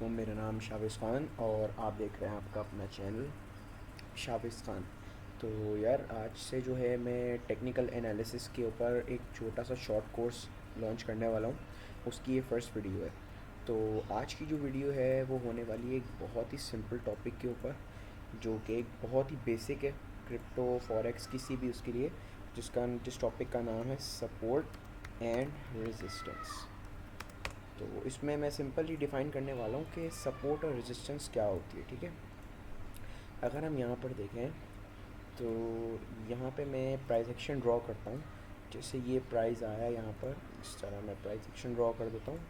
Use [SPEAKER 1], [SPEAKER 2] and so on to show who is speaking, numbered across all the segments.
[SPEAKER 1] मेरा नाम शाविज़ ख़ान और आप देख रहे हैं आपका अपना चैनल शाविज़ ख़ान। तो यार आज से जो है मैं टेक्निकल एनालिसिस के ऊपर एक छोटा सा शॉर्ट कोर्स लॉन्च करने वाला हूँ। उसकी ये फ़र्स्ट वीडियो है। तो आज की जो वीडियो है वो होने वाली है एक बहुत ही सिंपल टॉपिक के ऊपर, जो कि एक बहुत ही बेसिक है क्रिप्टो फॉरेक्स किसी भी उसके लिए, जिस टॉपिक का नाम है सपोर्ट एंड रेजिस्टेंस। तो इसमें मैं सिंपल ही डिफ़ाइन करने वाला हूँ कि सपोर्ट और रेजिस्टेंस क्या होती है। ठीक है, अगर हम यहाँ पर देखें तो यहाँ पे मैं प्राइस एक्शन ड्रॉ करता हूँ। जैसे ये प्राइस आया यहाँ पर, इस तरह मैं प्राइस एक्शन ड्रॉ कर देता हूँ।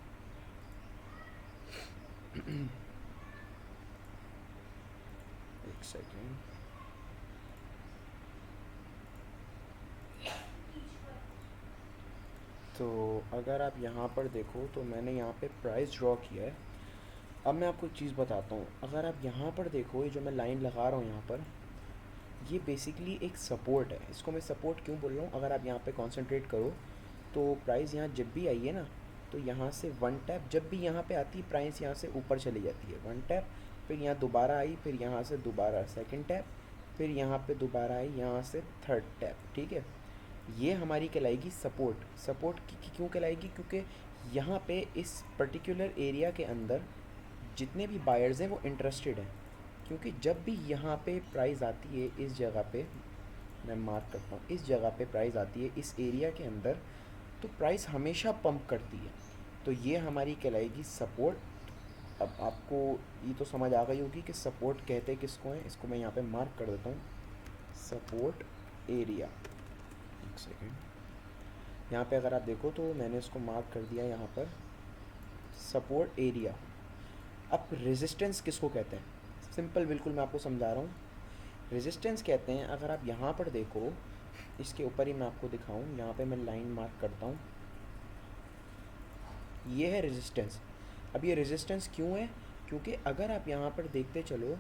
[SPEAKER 1] एक सेकेंड। तो अगर आप यहाँ पर देखो तो मैंने यहाँ पे प्राइस ड्रॉ किया है। अब मैं आपको एक चीज़ बताता हूँ, अगर आप यहाँ पर देखो, ये जो मैं लाइन लगा रहा हूँ यहाँ पर, ये बेसिकली एक सपोर्ट है। इसको मैं सपोर्ट क्यों बोल रहा हूँ, अगर आप यहाँ पे कंसंट्रेट करो तो प्राइस यहाँ जब भी आई है ना, तो यहाँ से वन टैप जब भी यहाँ पे आती है प्राइस यहाँ से ऊपर चली जाती है। वन टैप, फिर यहाँ दोबारा आई, फिर यहाँ से दोबारा सेकंड टैप, फिर यहाँ पे दोबारा आई, यहाँ से थर्ड टैप। ठीक है, ये हमारी कहलाएगी सपोर्ट। सपोर्ट क्यों कहलाएगी, क्योंकि यहाँ पे इस पर्टिकुलर एरिया के अंदर जितने भी बायर्स हैं वो इंटरेस्टेड हैं। क्योंकि जब भी यहाँ पे प्राइस आती है, इस जगह पे मैं मार्क करता हूँ, इस जगह पे प्राइस आती है इस एरिया के अंदर, तो प्राइस हमेशा पंप करती है। तो ये हमारी कहलाएगी सपोर्ट। अब आपको ये तो समझ आ गई होगी कि सपोर्ट कहते किसको हैं। इसको मैं यहाँ पे मार्क कर देता हूँ, सपोर्ट एरिया। एक सेकेंड, यहाँ पे अगर आप देखो तो मैंने इसको मार्क कर दिया यहाँ पर, सपोर्ट एरिया। अब रेजिस्टेंस किसको कहते हैं, सिंपल बिल्कुल मैं आपको समझा रहा हूँ। रेजिस्टेंस कहते हैं, अगर आप यहाँ पर देखो, इसके ऊपर ही मैं आपको दिखाऊं, यहाँ पे मैं लाइन मार्क करता हूँ, ये है रेजिस्टेंस। अब ये रेजिस्टेंस क्यों है, क्योंकि अगर आप यहाँ पर देखते चलो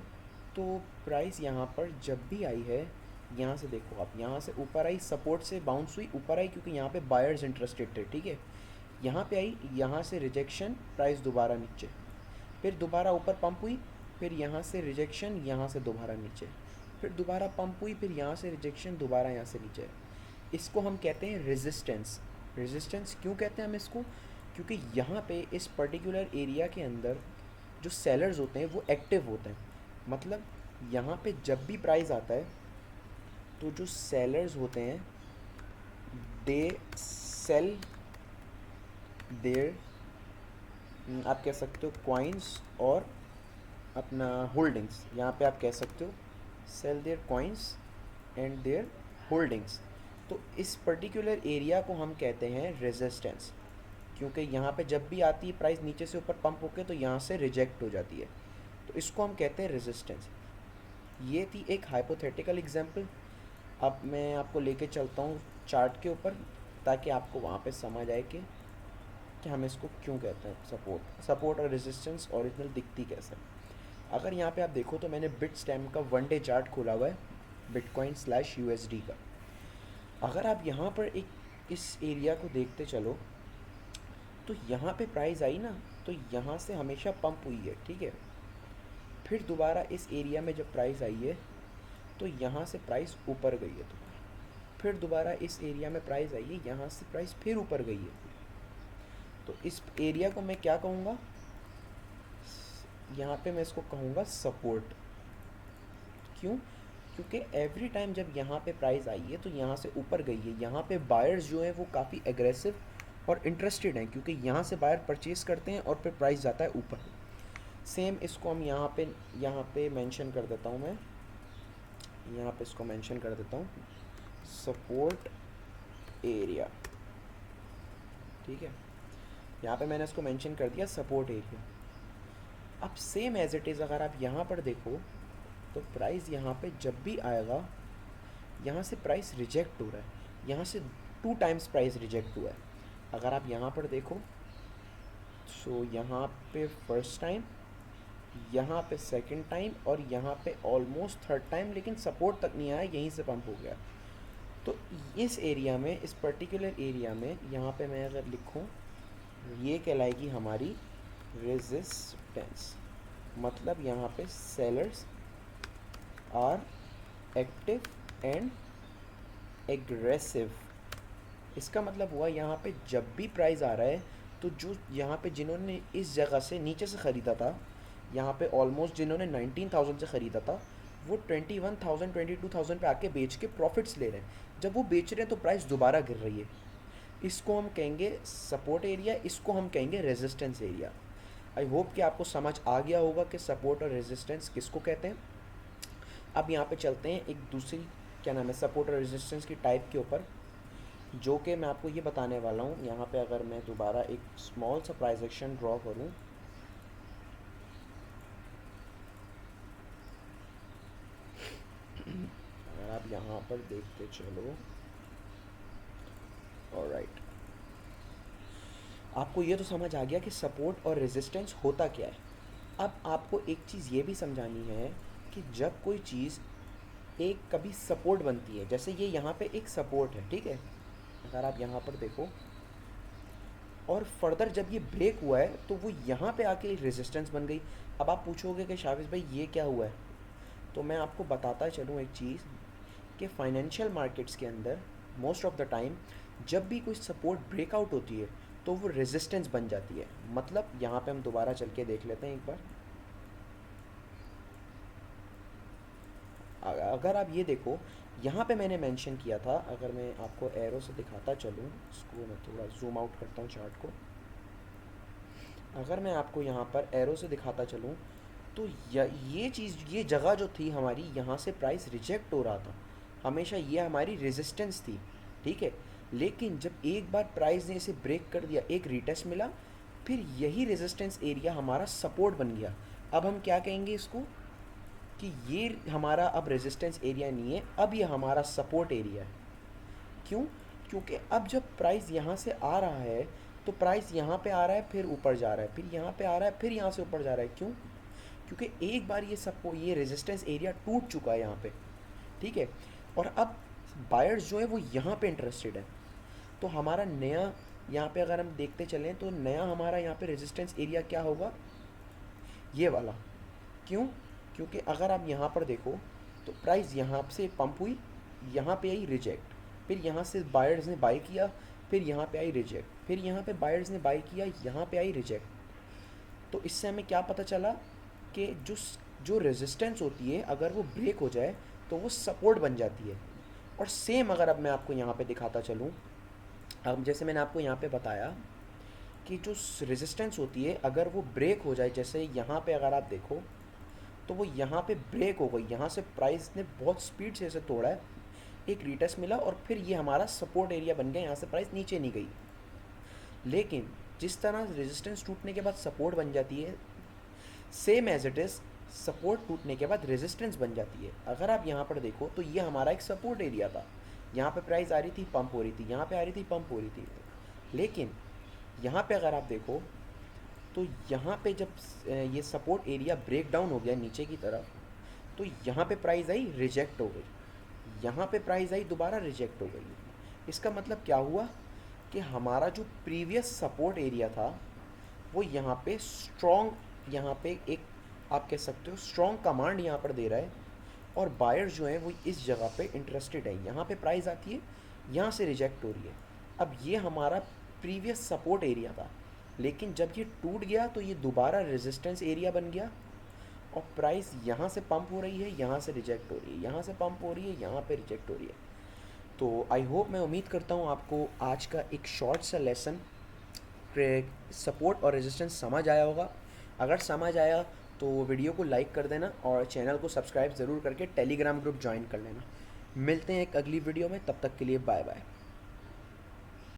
[SPEAKER 1] तो प्राइस यहाँ पर जब भी आई है, यहाँ से देखो आप, यहाँ से ऊपर आई, सपोर्ट से बाउंस हुई, ऊपर आई क्योंकि यहाँ पे बायर्स इंटरेस्टेड थे। ठीक है, यहाँ पे आई, यहाँ से रिजेक्शन, प्राइस दोबारा नीचे, फिर दोबारा ऊपर पंप हुई, फिर यहाँ से रिजेक्शन, यहाँ से दोबारा नीचे, फिर दोबारा पंप हुई, फिर यहाँ से रिजेक्शन, दोबारा यहाँ से नीचे। इसको हम कहते हैं रेजिस्टेंस। रेजिस्टेंस क्यों कहते हैं हम इसको, क्योंकि यहाँ पे इस पर्टिकुलर एरिया के अंदर जो सेलर्स होते हैं वो एक्टिव होते हैं। मतलब यहाँ पे जब भी प्राइस आता है तो जो सेलर्स होते हैं दे सेल देयर, आप कह सकते हो कॉइन्स और अपना होल्डिंग्स। यहाँ पे आप कह सकते हो sell their coins and their holdings. तो इस पर्टिकुलर एरिया को हम कहते हैं रेजिस्टेंस, क्योंकि यहाँ पे जब भी आती है प्राइस नीचे से ऊपर पंप होकर तो यहाँ से रिजेक्ट हो जाती है। तो इसको हम कहते हैं रेजिस्टेंस। ये थी एक हाइपोथेटिकल एग्जांपल। अब मैं आपको लेके चलता हूँ चार्ट के ऊपर, ताकि आपको वहाँ पे समझ आए कि हम इसको क्यों कहते हैं सपोर्ट और रेजिस्टेंस ओरिजिनल दिखती कैसे। अगर यहाँ पे आप देखो तो मैंने बिट स्टैम का वन डे चार्ट खोला हुआ है, बिटकॉइन स्लैश यूएसडी का। अगर आप यहाँ पर एक इस एरिया को देखते चलो तो यहाँ पे प्राइस आई ना, तो यहाँ से हमेशा पंप हुई है। ठीक है, फिर दोबारा इस एरिया में जब प्राइस आई है तो यहाँ से प्राइस ऊपर गई है दोबारा, फिर दोबारा इस एरिया में प्राइस आई है, यहाँ से प्राइस फिर ऊपर गई है। तो इस एरिया को मैं क्या कहूँगा, यहाँ पे मैं इसको कहूँगा सपोर्ट। क्यों, क्योंकि एवरी टाइम जब यहाँ पे प्राइस आई है तो यहाँ से ऊपर गई है, यहाँ पे बायर्स जो हैं वो काफ़ी एग्रेसिव और इंटरेस्टेड हैं, क्योंकि यहाँ से बायर परचेज़ करते हैं और फिर प्राइस जाता है ऊपर। सेम इसको हम यहाँ पे मेंशन कर देता हूँ, मैं यहाँ पे इसको मेंशन कर देता हूँ सपोर्ट एरिया। ठीक है, यहाँ पे मैंने इसको मेंशन कर दिया सपोर्ट एरिया। अब सेम एज इट इज़ अगर आप यहाँ पर देखो तो प्राइस यहाँ पे जब भी आएगा, यहाँ से प्राइस रिजेक्ट हो रहा है, यहाँ से 2 टाइम्स प्राइस रिजेक्ट हुआ है। अगर आप यहाँ पर देखो सो यहाँ पे फर्स्ट टाइम, यहाँ पे सेकंड टाइम और यहाँ पे ऑलमोस्ट थर्ड टाइम, लेकिन सपोर्ट तक नहीं आया, यहीं से पंप हो गया। तो इस एरिया में, इस पर्टिकुलर एरिया में यहाँ पे मैं अगर लिखूँ, ये कहलाएगी हमारी रेजिस्टेंस मतलब यहाँ पे sellers are active and aggressive. इसका मतलब हुआ यहाँ पे जब भी प्राइस आ रहा है तो जो यहाँ पे जिन्होंने इस जगह से नीचे से ख़रीदा था, यहाँ पे ऑलमोस्ट जिन्होंने 19,000 से ख़रीदा था वो 21,000 22,000 पे आके बेच के प्रॉफिट्स ले रहे हैं। जब वो बेच रहे हैं तो प्राइस दोबारा गिर रही है। इसको हम कहेंगे सपोर्ट एरिया, इसको हम कहेंगे रेजिस्टेंस एरिया। आई होप कि आपको समझ आ गया होगा कि सपोर्ट और रेजिस्टेंस किसको कहते हैं। अब यहाँ पे चलते हैं एक दूसरी क्या नाम है सपोर्ट और रेजिस्टेंस की टाइप के ऊपर, जो कि मैं आपको ये बताने वाला हूँ। यहाँ पे अगर मैं दोबारा एक स्मॉल सा प्राइस एक्शन ड्रॉ करूँ, अगर आप यहाँ पर देखते चलो, ऑलराइट, आपको ये तो समझ आ गया कि सपोर्ट और रेजिस्टेंस होता क्या है। अब आपको एक चीज़ ये भी समझानी है कि जब कोई चीज़ एक कभी सपोर्ट बनती है, जैसे ये यहाँ पे एक सपोर्ट है, ठीक है, अगर आप यहाँ पर देखो, और फर्दर जब ये ब्रेक हुआ है तो वो यहाँ पे आके रेजिस्टेंस बन गई। अब आप पूछोगे कि शाविज भाई ये क्या हुआ है, तो मैं आपको बताता चलूँ एक चीज़ कि फाइनेंशियल मार्केट्स के अंदर मोस्ट ऑफ द टाइम जब भी कोई सपोर्ट ब्रेकआउट होती है तो वो रेजिस्टेंस बन जाती है। मतलब यहाँ पे हम दोबारा चल के देख लेते हैं एक बार। अगर आप ये देखो, यहाँ पे मैंने मेंशन किया था, अगर मैं आपको एरो से दिखाता चलूँ, इसको मैं थोड़ा जूम आउट करता हूँ चार्ट को, अगर मैं आपको यहाँ पर एरो से दिखाता चलूँ तो ये चीज़, ये जगह जो थी हमारी, यहाँ से प्राइस रिजेक्ट हो रहा था, हमेशा ये हमारी रेजिस्टेंस थी, ठीक है। लेकिन जब एक बार प्राइस ने इसे ब्रेक कर दिया, एक रीटेस्ट मिला, फिर यही रेजिस्टेंस एरिया हमारा सपोर्ट बन गया। अब हम क्या कहेंगे इसको कि ये हमारा अब रेजिस्टेंस एरिया नहीं है, अब ये हमारा सपोर्ट एरिया है। क्यों? क्योंकि अब जब प्राइस यहाँ से आ रहा है तो प्राइस यहाँ पे आ रहा है, फिर ऊपर जा रहा है, फिर यहाँ पे आ रहा है, फिर यहाँ से ऊपर जा रहा है। क्यों? क्योंकि एक बार ये रेजिस्टेंस एरिया टूट चुका है यहाँ पे, ठीक है। और अब बायर्स जो है वो यहाँ पे इंटरेस्टेड है। तो हमारा नया यहाँ पे अगर हम देखते चलें तो नया हमारा यहाँ पे रेजिस्टेंस एरिया क्या होगा, ये वाला। क्यों? क्योंकि अगर आप यहाँ पर देखो तो प्राइस यहाँ से पंप हुई, यहाँ पे आई रिजेक्ट, फिर यहाँ से बायर्स ने बाई किया, फिर यहाँ पे आई रिजेक्ट, फिर यहाँ पे बायर्स ने बाई किया, यहाँ पे आई रिजेक्ट। तो इससे हमें क्या पता चला कि जो जो रेजिस्टेंस होती है अगर वो ब्रेक हो जाए तो वो सपोर्ट बन जाती है। और सेम अगर अब मैं आपको यहाँ पे दिखाता चलूँ, अब जैसे मैंने आपको यहाँ पे बताया कि जो रेजिस्टेंस होती है अगर वो ब्रेक हो जाए, जैसे यहाँ पे अगर आप देखो तो वो यहाँ पे ब्रेक हो गई, यहाँ से प्राइस ने बहुत स्पीड से इसे तोड़ा है, एक रीटेस्ट मिला और फिर ये हमारा सपोर्ट एरिया बन गया, यहाँ से प्राइस नीचे नहीं गई। लेकिन जिस तरह रेजिस्टेंस टूटने के बाद सपोर्ट बन जाती है, same as it is support टूटने के बाद रेजिस्टेंस बन जाती है। अगर आप यहाँ पर देखो तो ये हमारा एक सपोर्ट एरिया था, यहाँ पे प्राइस आ रही थी, पंप हो रही थी, यहाँ पे आ रही थी, पंप हो रही थी। लेकिन यहाँ पे अगर आप देखो तो यहाँ पे जब ये सपोर्ट एरिया ब्रेक डाउन हो गया नीचे की तरफ, तो यहाँ पे प्राइस आई, रिजेक्ट हो गई, यहाँ पे प्राइस आई, दोबारा रिजेक्ट हो गई। इसका मतलब क्या हुआ कि हमारा जो प्रीवियस सपोर्ट एरिया था वो यहाँ पे स्ट्रॉन्ग, यहाँ पे एक आप कह सकते हो स्ट्रॉन्ग कमांड यहाँ पर दे रहा है, और बायर्स जो है वो इस जगह पे इंटरेस्टेड है। यहाँ पे प्राइस आती है, यहाँ से रिजेक्ट हो रही है। अब ये हमारा प्रीवियस सपोर्ट एरिया था, लेकिन जब ये टूट गया तो ये दोबारा रेजिस्टेंस एरिया बन गया, और प्राइस यहाँ से पंप हो रही है, यहाँ से रिजेक्ट हो रही है, यहाँ से पंप हो रही है, यहाँ पे रिजेक्ट हो रही है। तो आई होप, मैं उम्मीद करता हूँ आपको आज का एक शॉर्ट सा लेसन सपोर्ट और रेजिस्टेंस समझ आया होगा। अगर समझ आया तो वीडियो को लाइक कर देना और चैनल को सब्सक्राइब ज़रूर करके टेलीग्राम ग्रुप ज्वाइन कर लेना। मिलते हैं एक अगली वीडियो में, तब तक के लिए बाय बाय।